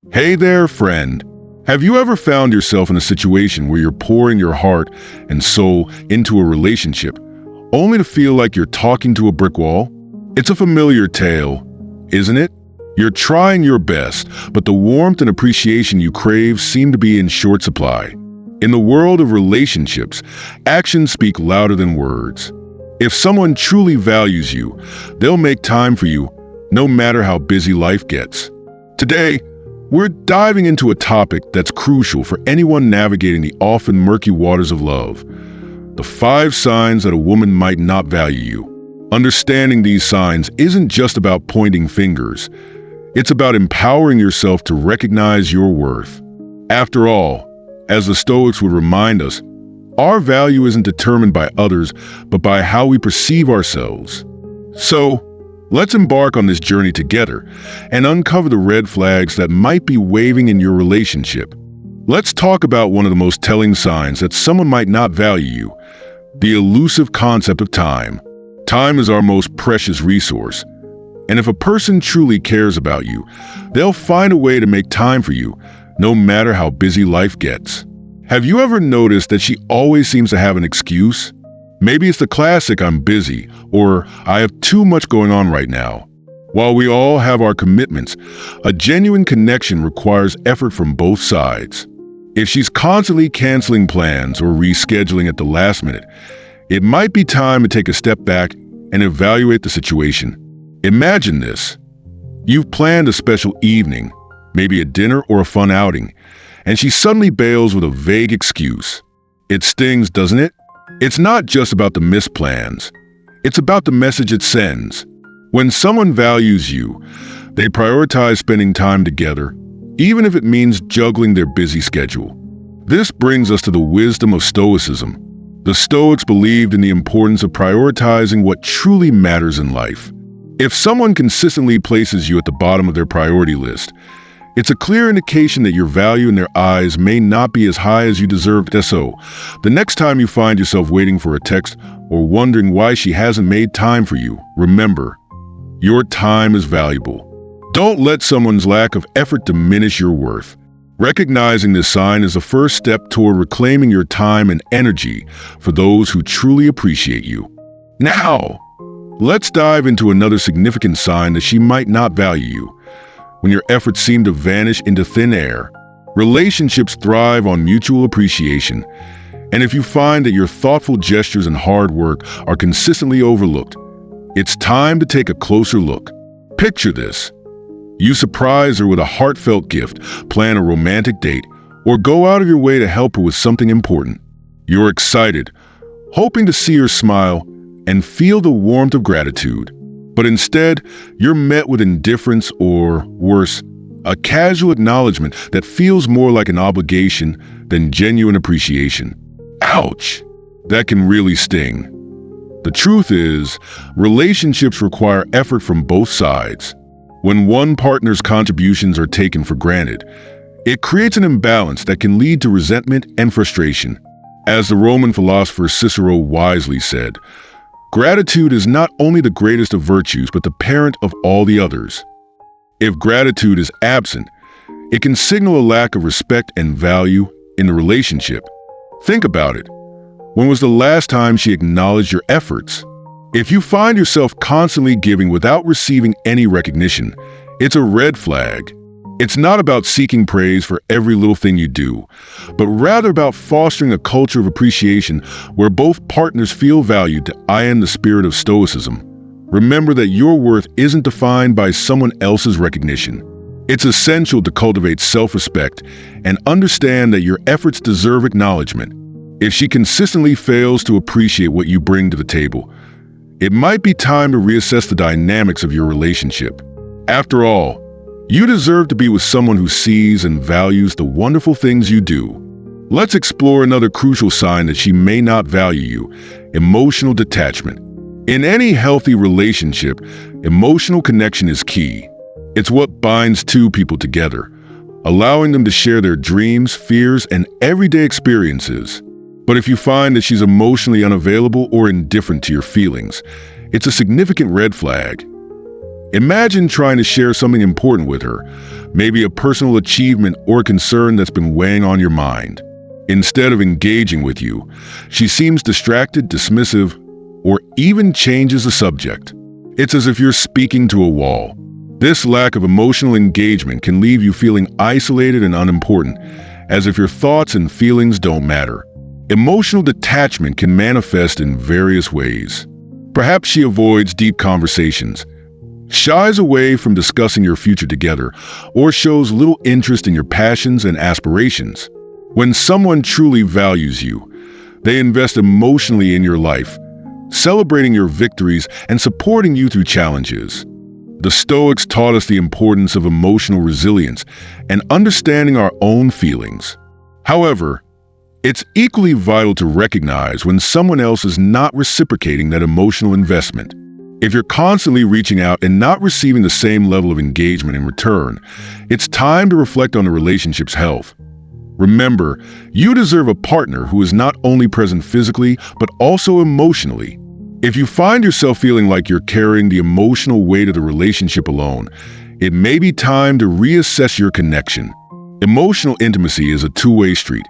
Hey there, friend. Have you ever found yourself in a situation where you're pouring your heart and soul into a relationship, only to feel like you're talking to a brick wall? It's a familiar tale, isn't it? You're trying your best, but the warmth and appreciation you crave seem to be in short supply. In the world of relationships, actions speak louder than words. If someone truly values you, they'll make time for you, no matter how busy life gets. Today, we're diving into a topic that's crucial for anyone navigating the often murky waters of love: the 5 signs that a woman might not value you. Understanding these signs isn't just about pointing fingers. It's about empowering yourself to recognize your worth. After all, as the Stoics would remind us, our value isn't determined by others, but by how we perceive ourselves. So, let's embark on this journey together and uncover the red flags that might be waving in your relationship. Let's talk about one of the most telling signs that someone might not value you: the elusive concept of time. Time is our most precious resource, and if a person truly cares about you, they'll find a way to make time for you, no matter how busy life gets. Have you ever noticed that she always seems to have an excuse? Maybe it's the classic "I'm busy" or "I have too much going on right now." While we all have our commitments, a genuine connection requires effort from both sides. If she's constantly canceling plans or rescheduling at the last minute, it might be time to take a step back and evaluate the situation. Imagine this. You've planned a special evening, maybe a dinner or a fun outing, and she suddenly bails with a vague excuse. It stings, doesn't it? It's not just about the missed plans. It's about the message it sends. When someone values you, they prioritize spending time together, even if it means juggling their busy schedule. This brings us to the wisdom of Stoicism. The Stoics believed in the importance of prioritizing what truly matters in life. If someone consistently places you at the bottom of their priority list, it's a clear indication that your value in their eyes may not be as high as you deserve. So, the next time you find yourself waiting for a text or wondering why she hasn't made time for you, remember, your time is valuable. Don't let someone's lack of effort diminish your worth. Recognizing this sign is the first step toward reclaiming your time and energy for those who truly appreciate you. Now, let's dive into another significant sign that she might not value you: when your efforts seem to vanish into thin air. Relationships thrive on mutual appreciation, and if you find that your thoughtful gestures and hard work are consistently overlooked, it's time to take a closer look. Picture this. You surprise her with a heartfelt gift, plan a romantic date, or go out of your way to help her with something important. You're excited, hoping to see her smile and feel the warmth of gratitude. But instead, you're met with indifference or, worse, a casual acknowledgement that feels more like an obligation than genuine appreciation. Ouch! That can really sting. The truth is, relationships require effort from both sides. When one partner's contributions are taken for granted, it creates an imbalance that can lead to resentment and frustration. As the Roman philosopher Cicero wisely said, "Gratitude is not only the greatest of virtues, but the parent of all the others." If gratitude is absent, it can signal a lack of respect and value in the relationship. Think about it. When was the last time she acknowledged your efforts? If you find yourself constantly giving without receiving any recognition, it's a red flag. It's not about seeking praise for every little thing you do, but rather about fostering a culture of appreciation where both partners feel valued. I am the spirit of Stoicism. Remember that your worth isn't defined by someone else's recognition. It's essential to cultivate self-respect and understand that your efforts deserve acknowledgement. If she consistently fails to appreciate what you bring to the table, it might be time to reassess the dynamics of your relationship. After all, you deserve to be with someone who sees and values the wonderful things you do. Let's explore another crucial sign that she may not value you: emotional detachment. In any healthy relationship, emotional connection is key. It's what binds two people together, allowing them to share their dreams, fears, and everyday experiences. But if you find that she's emotionally unavailable or indifferent to your feelings, it's a significant red flag. Imagine trying to share something important with her, maybe a personal achievement or a concern that's been weighing on your mind. Instead of engaging with you, she seems distracted, dismissive, or even changes the subject. It's as if you're speaking to a wall. This lack of emotional engagement can leave you feeling isolated and unimportant, as if your thoughts and feelings don't matter. Emotional detachment can manifest in various ways. Perhaps she avoids deep conversations, shies away from discussing your future together, or shows little interest in your passions and aspirations. When someone truly values you, they invest emotionally in your life, celebrating your victories and supporting you through challenges. The Stoics taught us the importance of emotional resilience and understanding our own feelings. However, it's equally vital to recognize when someone else is not reciprocating that emotional investment. If you're constantly reaching out and not receiving the same level of engagement in return, it's time to reflect on the relationship's health. Remember, you deserve a partner who is not only present physically, but also emotionally. If you find yourself feeling like you're carrying the emotional weight of the relationship alone, it may be time to reassess your connection. Emotional intimacy is a two-way street,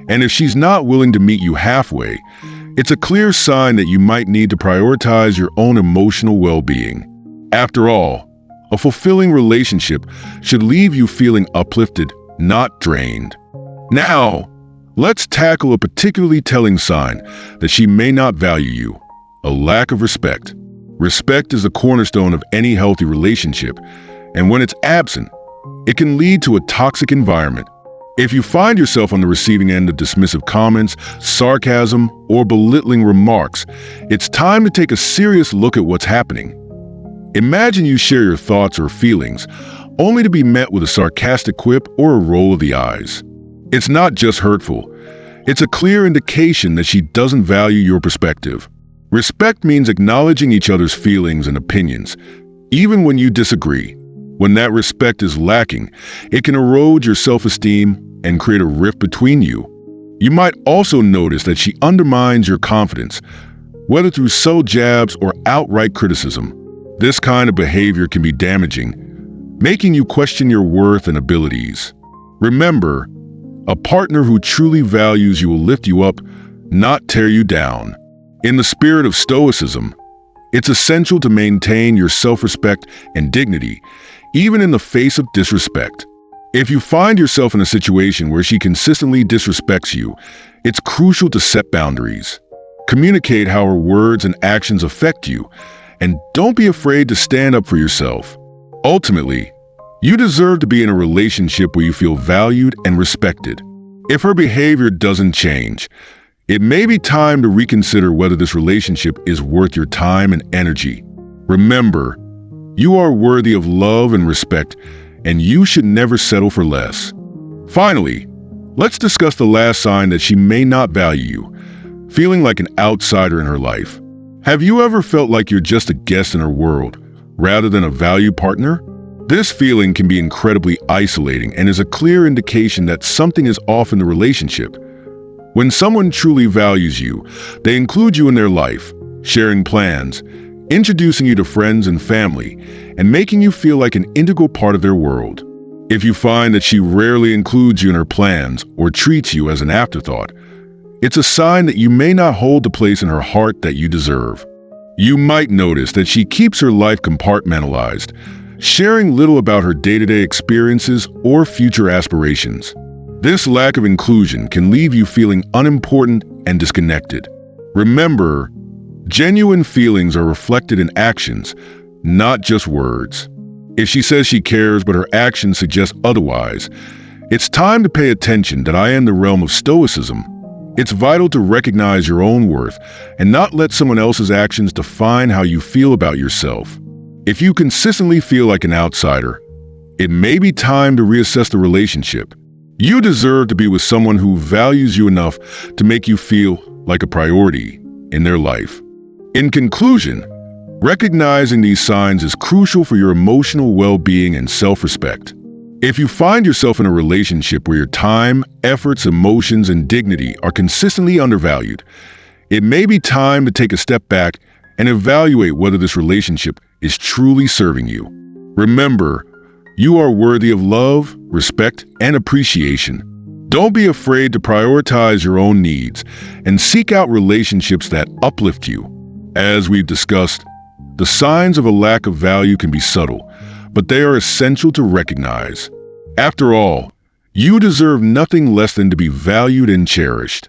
and if she's not willing to meet you halfway, it's a clear sign that you might need to prioritize your own emotional well-being. After all, a fulfilling relationship should leave you feeling uplifted, not drained. Now, let's tackle a particularly telling sign that she may not value you: a lack of respect. Respect is the cornerstone of any healthy relationship, and when it's absent, it can lead to a toxic environment. If you find yourself on the receiving end of dismissive comments, sarcasm, or belittling remarks, it's time to take a serious look at what's happening. Imagine you share your thoughts or feelings, only to be met with a sarcastic quip or a roll of the eyes. It's not just hurtful. It's a clear indication that she doesn't value your perspective. Respect means acknowledging each other's feelings and opinions, even when you disagree. When that respect is lacking, it can erode your self-esteem and create a rift between you. You might also notice that she undermines your confidence, whether through subtle jabs or outright criticism. This kind of behavior can be damaging, making you question your worth and abilities. Remember, a partner who truly values you will lift you up, not tear you down. In the spirit of Stoicism, it's essential to maintain your self-respect and dignity, even in the face of disrespect. If you find yourself in a situation where she consistently disrespects you, it's crucial to set boundaries. Communicate how her words and actions affect you, and don't be afraid to stand up for yourself. Ultimately, you deserve to be in a relationship where you feel valued and respected. If her behavior doesn't change, it may be time to reconsider whether this relationship is worth your time and energy. Remember, you are worthy of love and respect, and you should never settle for less. Finally, let's discuss the last sign that she may not value you: feeling like an outsider in her life. Have you ever felt like you're just a guest in her world, rather than a valued partner? This feeling can be incredibly isolating and is a clear indication that something is off in the relationship. When someone truly values you, they include you in their life, sharing plans, introducing you to friends and family, and making you feel like an integral part of their world. If you find that she rarely includes you in her plans or treats you as an afterthought, it's a sign that you may not hold the place in her heart that you deserve. You might notice that she keeps her life compartmentalized, sharing little about her day-to-day experiences or future aspirations. This lack of inclusion can leave you feeling unimportant and disconnected. Remember, genuine feelings are reflected in actions, not just words. If she says she cares but her actions suggest otherwise, it's time to pay attention. That I am the realm of Stoicism. It's vital to recognize your own worth and not let someone else's actions define how you feel about yourself. If you consistently feel like an outsider, it may be time to reassess the relationship. You deserve to be with someone who values you enough to make you feel like a priority in their life. In conclusion, recognizing these signs is crucial for your emotional well-being and self-respect. If you find yourself in a relationship where your time, efforts, emotions, and dignity are consistently undervalued, it may be time to take a step back and evaluate whether this relationship is truly serving you. Remember, you are worthy of love, respect, and appreciation. Don't be afraid to prioritize your own needs and seek out relationships that uplift you. As we've discussed, the signs of a lack of value can be subtle, but they are essential to recognize. After all, you deserve nothing less than to be valued and cherished.